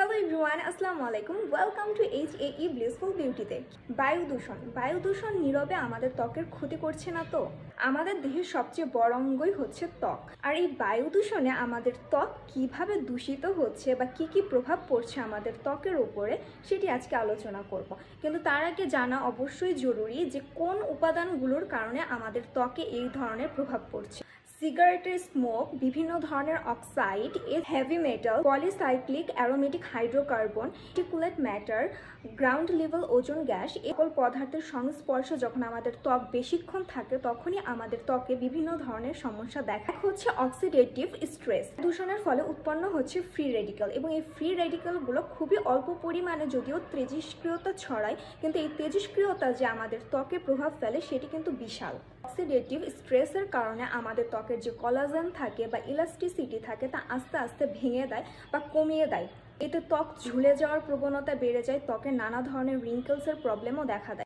Hello everyone, আসসালামু আলাইকুম। Welcome to HAE blissful বিউটিতে। বায়ু দূষণ নীরবে আমাদের ত্বকের ক্ষতি করছে না তো? আমাদের দেহের সবচেয়ে বড় অঙ্গই হচ্ছে ত্বক। আর এই বায়ু দূষণে আমাদের ত্বক কিভাবে দূষিত হচ্ছে বা কি প্রভাব পড়ছে আমাদের ত্বকের উপরে, সেটি আজকে আলোচনা করব। কিন্তু তার আগে জানা অবশ্যই জরুরি যে কোন উপাদানগুলোর কারণে আমাদের ত্বকে এই ধরনের প্রভাব পড়ছে। সিগারেটের স্মোক, বিভিন্ন ধরনের oxide, heavy metal, polycyclic aromatic hydrocarbon, particulate matter, ground level ozone gas, সকল পদার্থের সংস্পর্শে যখন আমাদের ত্বক বেশিক্ষণ থাকে তখনই আমাদের ত্বকে বিভিন্ন ধরনের সমস্যা দেখা হচ্ছে। অক্সিডেটিভ স্ট্রেস দূষণের ফলে উৎপন্ন হচ্ছে ফ্রি রেডিক্যাল, এবং এই ফ্রি রেডিক্যালগুলো খুবই অল্প পরিমাণে যদিও তেজস্ক্রিয়তা ছড়ায়, কিন্তু এই তেজস্ক্রিয়তা যে আমাদের ত্বকে প্রভাব ফেলে সেটি কিন্তু বিশাল। অক্সিডেটিভ স্ট্রেসের কারণে আমাদের ত্বকের যে কোলাজেন থাকে বা ইলাস্টিসিটি থাকে তা আস্তে আস্তে ভেঙে দেয় বা কমিয়ে দেয়। এতে ত্বক ঝুলে যাওয়ার প্রবণতা বেড়ে যায়, ত্বকে নানা ধরনের রিঙ্কেলসের প্রবলেমও দেখা দেয়।